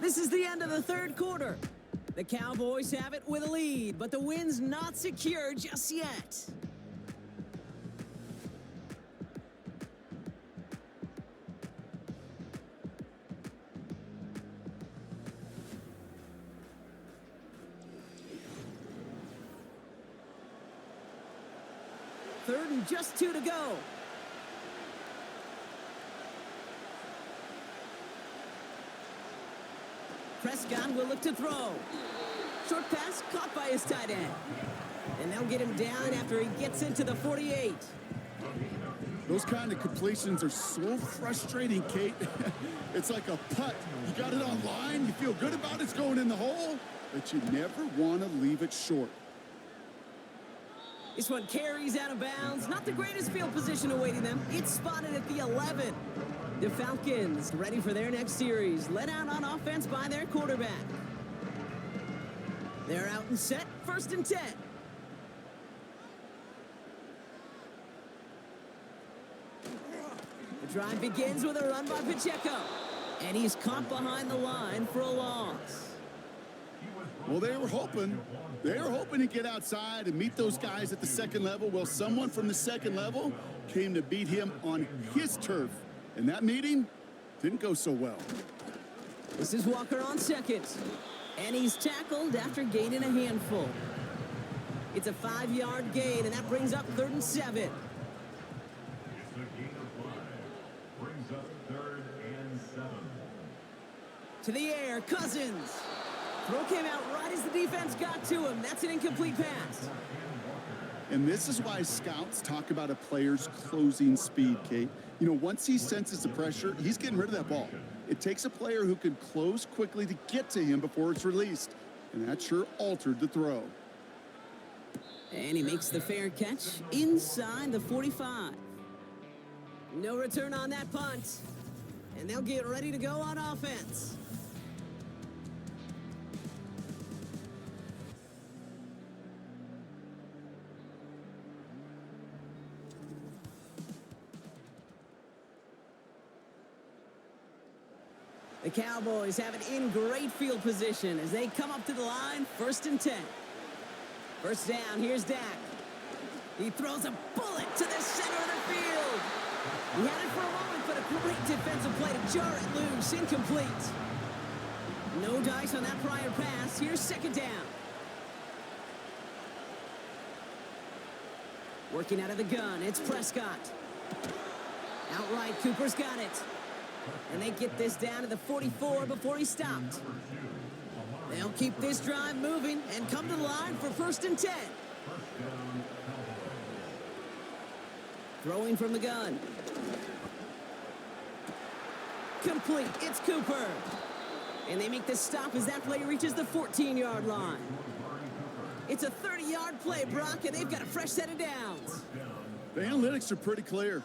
This is the end of the 3rd quarter. The Cowboys have it with a lead, but the win's not secure just yet. Third and just 2 to go. Prescott will look to throw. Short pass caught by his tight end. And they'll get him down after he gets into the 48. Those kind of completions are so frustrating, Kate. It's like a putt. You got it on line, you feel good about it's going in the hole, but you never want to leave it short. This one carries out of bounds. Not the greatest field position awaiting them. It's spotted at the 11. The Falcons ready for their next series. Led out on offense by their quarterback. They're out and set. 1st and 10. The drive begins with a run by Pacheco. And he's caught behind the line for a loss. Well, they were hoping to get outside and meet those guys at the second level. Well, someone from the second level came to beat him on his turf. And that meeting didn't go so well. This is Walker on second. And he's tackled after gaining a handful. It's a 5-yard gain, and that brings up 3rd and 7. It's a gain of 5. Brings up 3rd and 7. To the air, Cousins. Throw came out right as the defense got to him. That's an incomplete pass. And this is why scouts talk about a player's closing speed, Kate. You know, once he senses the pressure, he's getting rid of that ball. It takes a player who can close quickly to get to him before it's released. And that sure altered the throw. And he makes the fair catch inside the 45. No return on that punt. And they'll get ready to go on offense. The Cowboys have it in great field position as they come up to the line, 1st and 10. 1st down, here's Dak. He throws a bullet to the center of the field. He had it for a moment, but a great defensive play to jar it loose, incomplete. No dice on that prior pass. Here's 2nd down. Working out of the gun, it's Prescott. Outright, Cooper's got it. And they get this down to the 44 before he stopped. They'll keep this drive moving and come to the line for 1st and 10. Throwing from the gun. Complete. It's Cooper. And they make the stop as that play reaches the 14-yard line. It's a 30-yard play, Brock, and they've got a fresh set of downs. The analytics are pretty clear.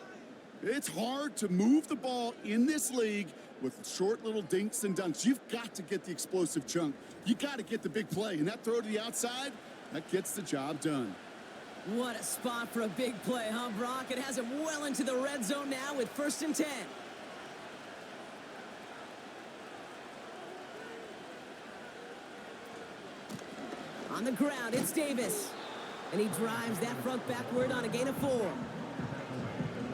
It's hard to move the ball in this league with short little dinks and dunks. You've got to get the explosive chunk. You got to get the big play. And that throw to the outside, that gets the job done. What a spot for a big play, huh, Brock? It has him well into the red zone now with 1st and 10. On the ground, it's Davis. And he drives that front backward on a gain of 4.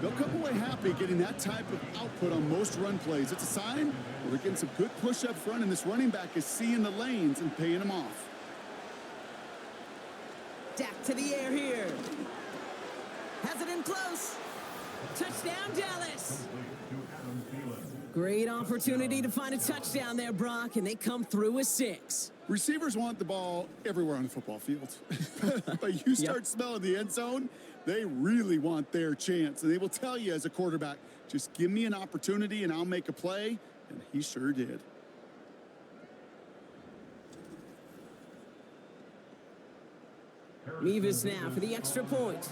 They'll come away happy getting that type of output on most run plays. It's a sign where they're getting some good push up front, and this running back is seeing the lanes and paying them off. Dak to the air here. Has it in close. Touchdown, Dallas. Great opportunity to find a touchdown there, Brock, and they come through with 6. Receivers want the ball everywhere on the football field. But you start smelling the end zone, they really want their chance. And they will tell you as a quarterback, just give me an opportunity and I'll make a play. And he sure did. Mevis now for the extra point.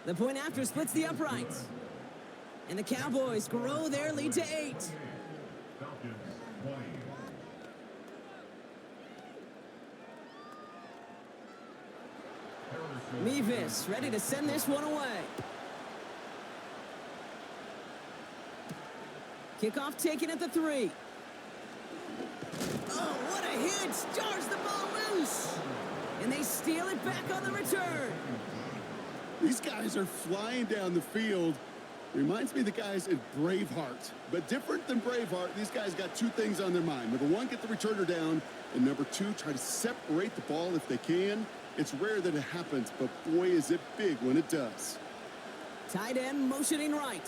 The point after splits the uprights. And the Cowboys grow their lead to 8. Mevis ready to send this one away. Kickoff taken at the 3. Oh, what a hit! Jars the ball loose! And they steal it back on the return. These guys are flying down the field. Reminds me of the guys at Braveheart. But different than Braveheart, these guys got 2 things on their mind. Number 1, get the returner down. And number 2, try to separate the ball if they can. It's rare that it happens, but boy, is it big when it does. Tight end motioning right.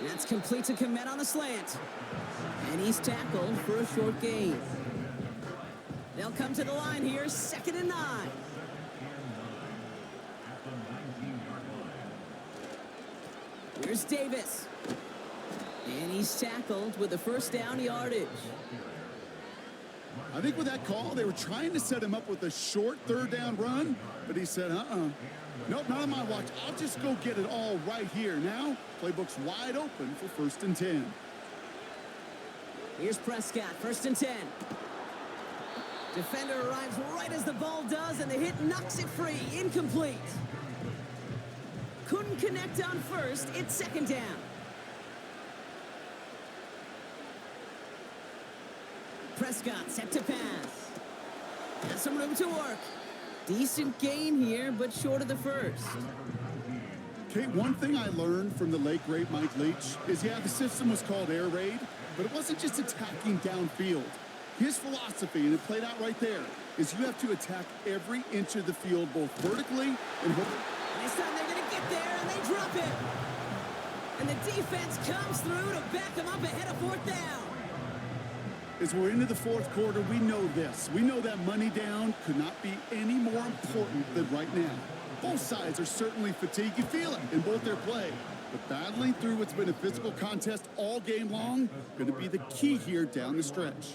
That's complete to Komet on the slant. And he's tackled for a short gain. They'll come to the line here, 2nd and 9. Here's Davis. And he's tackled with a first down yardage. I think with that call, they were trying to set him up with a short 3rd down run, but he said, nope, not on my watch. I'll just go get it all right here. Now, playbook's wide open for 1st and 10. Here's Prescott, 1st and 10. Defender arrives right as the ball does, and the hit knocks it free. Incomplete. Couldn't connect on first. It's 2nd down. Prescott set to pass. Has some room to work. Decent gain here, but short of the first. Kate, one thing I learned from the late great Mike Leach is, the system was called air raid, but it wasn't just attacking downfield. His philosophy, and it played out right there, is you have to attack every inch of the field, both vertically and horizontally. This time they're going to get there, and they drop it. And the defense comes through to back them up ahead of 4th down. As we're into the 4th quarter, we know this. We know that money down could not be any more important than right now. Both sides are certainly fatigued. You feel it in both their play. But battling through what's been a physical contest all game long, going to be the key here down the stretch.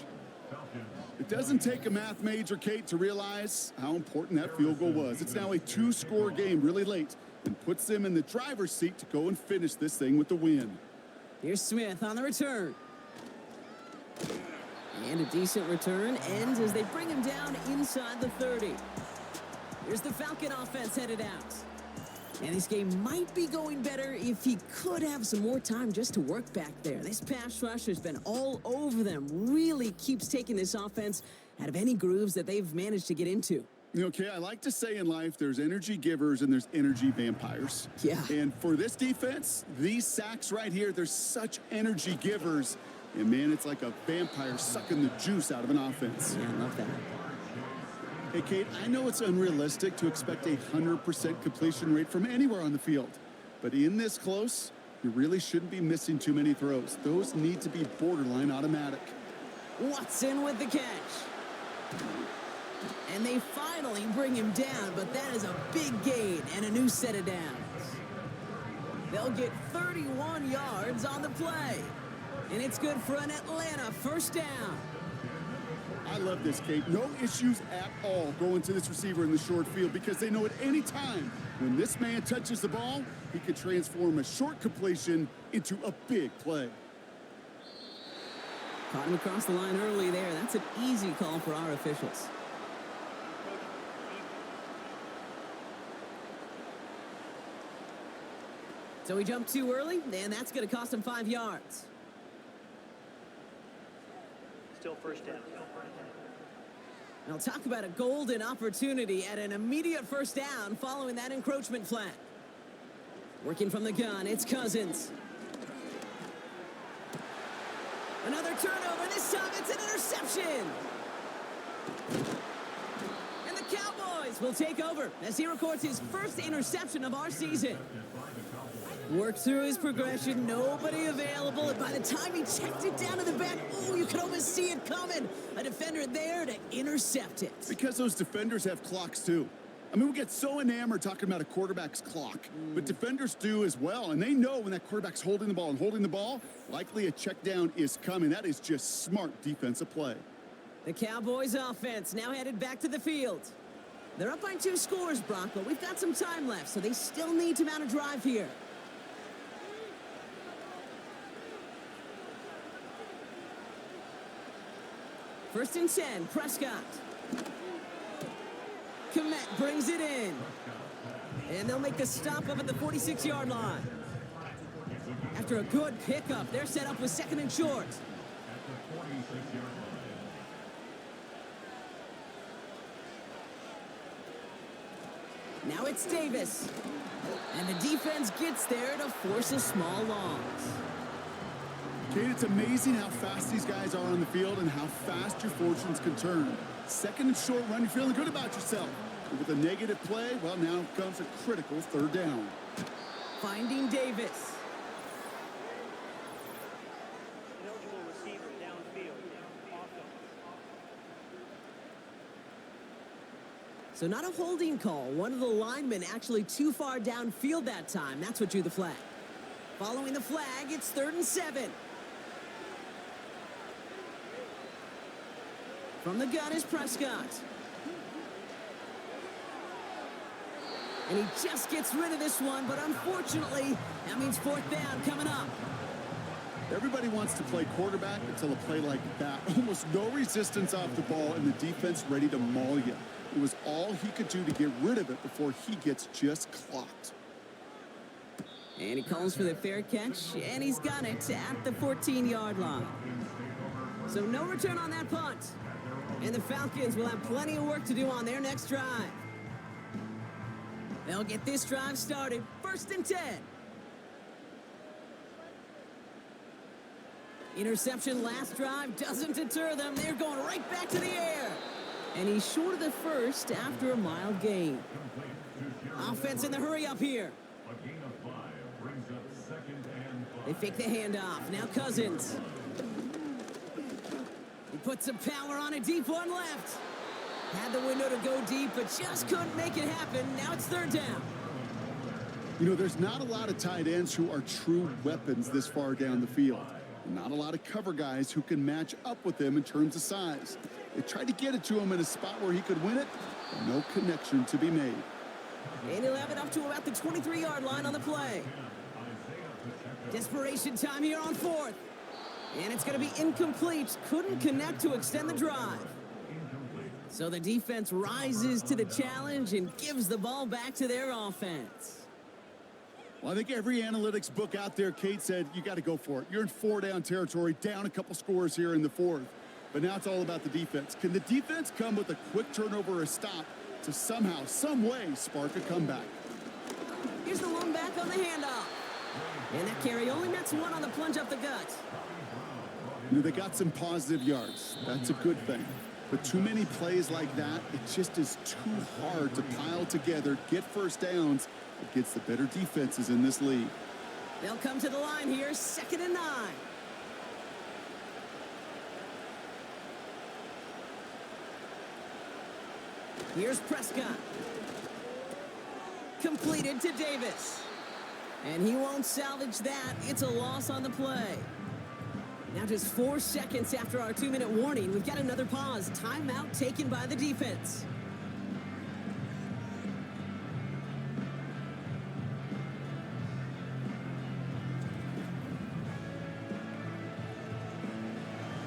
It doesn't take a math major, Kate, to realize how important that field goal was. It's now a 2-score game really late and puts them in the driver's seat to go and finish this thing with the win. Here's Smith on the return. And a decent return ends as they bring him down inside the 30. Here's the Falcon offense headed out. And this game might be going better if he could have some more time just to work back there. This pass rush has been all over them. Really keeps taking this offense out of any grooves that they've managed to get into. Okay, I like to say in life there's energy givers and there's energy vampires. Yeah. And for this defense, these sacks right here, they're such energy givers. And, man, it's like a vampire sucking the juice out of an offense. Yeah, I love that. Hey, Kate, I know it's unrealistic to expect a 100% completion rate from anywhere on the field. But in this close, you really shouldn't be missing too many throws. Those need to be borderline automatic. Watson with the catch. And they finally bring him down, but that is a big gain and a new set of downs. They'll get 31 yards on the play. And it's good for an Atlanta 1st down. I love this, Kate. No issues at all going to this receiver in the short field because they know at any time when this man touches the ball, he could transform a short completion into a big play. Caught him across the line early there. That's an easy call for our officials. So he jumped too early, and that's going to cost him 5 yards. Still 1st down. Now talk about a golden opportunity at an immediate 1st down following that encroachment flag. Working from the gun, it's Cousins. Another turnover, this time it's an interception. And the Cowboys will take over as he records his first interception of our season. Worked through his progression, nobody available, and by the time he checked it down to the back, you could almost see it coming. A defender there to intercept it. Because those defenders have clocks too. I mean, we get so enamored talking about a quarterback's clock, but defenders do as well, and they know when that quarterback's holding the ball, likely a check down is coming. That is just smart defensive play. The Cowboys offense now headed back to the field. They're up by 2 scores, Brock, but we've got some time left, so they still need to mount a drive here. First and 10, Prescott. Komet brings it in. And they'll make a stop up at the 46-yard line. After a good pickup, they're set up with 2nd and short. Now it's Davis. And the defense gets there to force a small loss. Kate, it's amazing how fast these guys are on the field and how fast your fortunes can turn. 2nd and short run, you're feeling good about yourself. But with a negative play, well, now comes a critical 3rd down. Finding Davis. So not a holding call. One of the linemen actually too far downfield that time. That's what drew the flag. Following the flag, it's 3rd and 7. From the gun is Prescott. And he just gets rid of this one, but unfortunately, that means 4th down coming up. Everybody wants to play quarterback until a play like that. Almost no resistance off the ball and the defense ready to maul you. It was all he could do to get rid of it before he gets just clocked. And he calls for the fair catch, and he's got it at the 14-yard line. So no return on that punt. And the Falcons will have plenty of work to do on their next drive. They'll get this drive started. 1st and 10. Interception last drive doesn't deter them. They're going right back to the air. And he's short of the first after a mild gain. Offense in the hurry up here. A gain of 5 brings up 2nd and 5. They fake the handoff. Now Cousins. He puts some power on a deep one left. Had the window to go deep, but just couldn't make it happen. Now it's 3rd down. You know, there's not a lot of tight ends who are true weapons this far down the field. Not a lot of cover guys who can match up with him in terms of size. They tried to get it to him in a spot where he could win it, but no connection to be made. And he'll have it up to about the 23-yard line on the play. Desperation time here on 4th. And it's going to be incomplete. Couldn't connect to extend the drive. So the defense rises to the challenge and gives the ball back to their offense. Well, I think every analytics book out there, Kate, said you got to go for it. You're in 4-down territory, down a couple scores here in the 4th. But now it's all about the defense. Can the defense come with a quick turnover or a stop to somehow, some way, spark a comeback? Here's the lone back on the handoff. And that carry only nets 1 on the plunge up the gut. You know, they got some positive yards. That's a good thing. But too many plays like that, it just is too hard to pile together, get first downs against the better defenses in this league. They'll come to the line here, 2nd and 9. Here's Prescott. Completed to Davis. And he won't salvage that. It's a loss on the play. Now just 4 seconds after our 2-minute warning, we've got another pause. Timeout taken by the defense.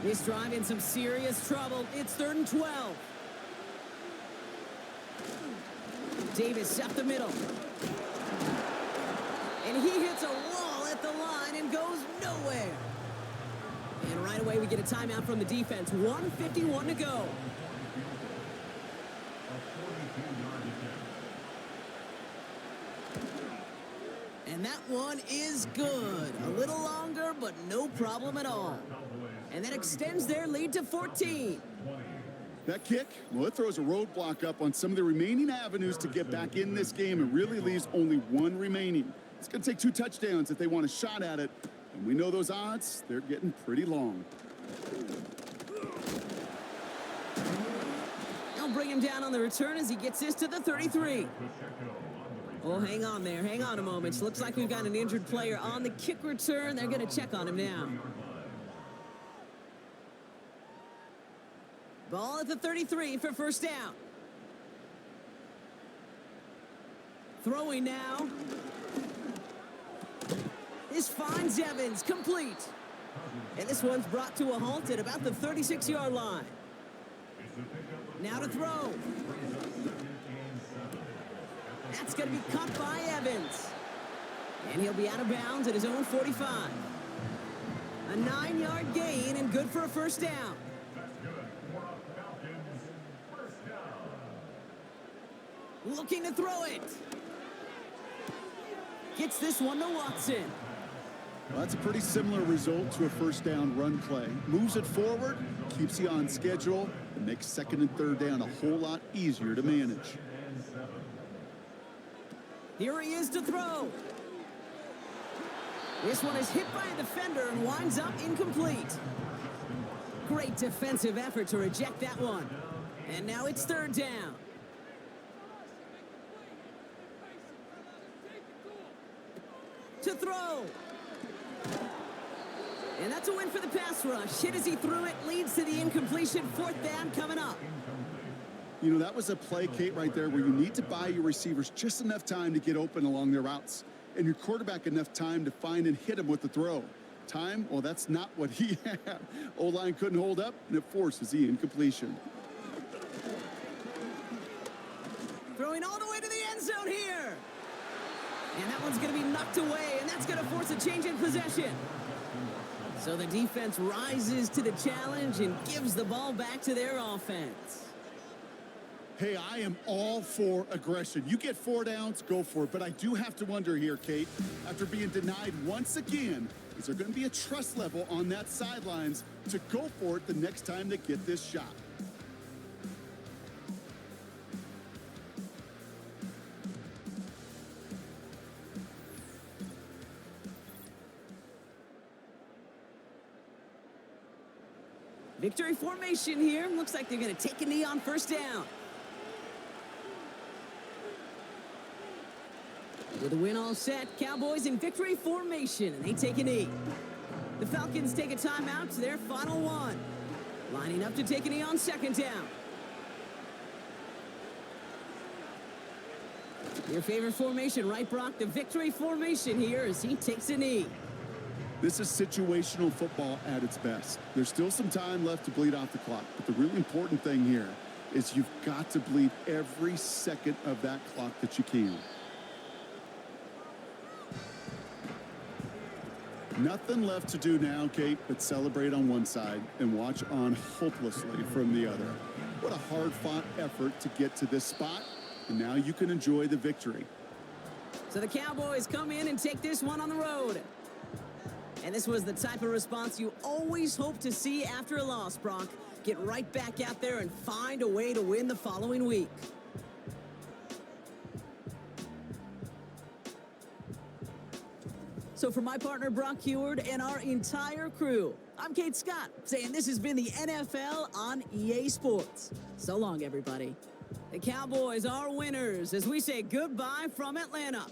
This drive in some serious trouble. It's 3rd and 12. Davis up the middle. And he hits a wall at the line and goes nowhere. And right away we get a timeout from the defense. 1:51 to go. And that one is good. A little longer, but no problem at all. And that extends their lead to 14. That kick, well, it throws a roadblock up on some of the remaining avenues to get back in this game and really leaves only 1 remaining. It's going to take 2 touchdowns if they want a shot at it. And we know those odds, they're getting pretty long. They'll bring him down on the return as he gets this to the 33. Oh, hang on there. Hang on a moment. Looks like we've got an injured player on the kick return. They're going to check on him now. Ball at the 33 for first down. Throwing now. This finds Evans, complete. And this one's brought to a halt at about the 36-yard line. Now to throw. That's going to be caught by Evans. And he'll be out of bounds at his own 45. A 9-yard gain and good for a first down. Looking to throw it. Gets this one to Watson. Well, that's a pretty similar result to a first down run play. Moves it forward, keeps you on schedule, and makes 2nd and 3rd down a whole lot easier to manage. Here he is to throw. This one is hit by a defender and winds up incomplete. Great defensive effort to reject that one. And now it's 3rd down. to throw. And that's a win for the pass rush. Hit as he threw it, leads to the incompletion. Fourth down coming up. You know, that was a play, Kate, right there where you need to buy your receivers just enough time to get open along their routes, and your quarterback enough time to find and hit him with the throw. Time, well, that's not what he had. O-line couldn't hold up, and it forces the incompletion. Throwing all the way to the end zone here. And that one's going to be knocked away, and that's going to force a change in possession. So the defense rises to the challenge and gives the ball back to their offense. Hey, I am all for aggression. You get 4 downs, go for it. But I do have to wonder here, Kate, after being denied once again, is there going to be a trust level on that sidelines to go for it the next time they get this shot? Victory formation here. Looks like they're going to take a knee on first down. With a win all set, Cowboys in victory formation, and they take a knee. The Falcons take a timeout to their final one. Lining up to take a knee on second down. Your favorite formation, right, Brock? The victory formation here as he takes a knee. This is situational football at its best. There's still some time left to bleed off the clock, but the really important thing here is you've got to bleed every second of that clock that you can. Nothing left to do now, Kate, but celebrate on one side and watch on hopelessly from the other. What a hard-fought effort to get to this spot, and now you can enjoy the victory. So the Cowboys come in and take this one on the road. And this was the type of response you always hope to see after a loss, Brock. Get right back out there and find a way to win the following week. So for my partner, Brock Heward, and our entire crew, I'm Kate Scott, saying this has been the NFL on EA Sports. So long, everybody. The Cowboys are winners as we say goodbye from Atlanta.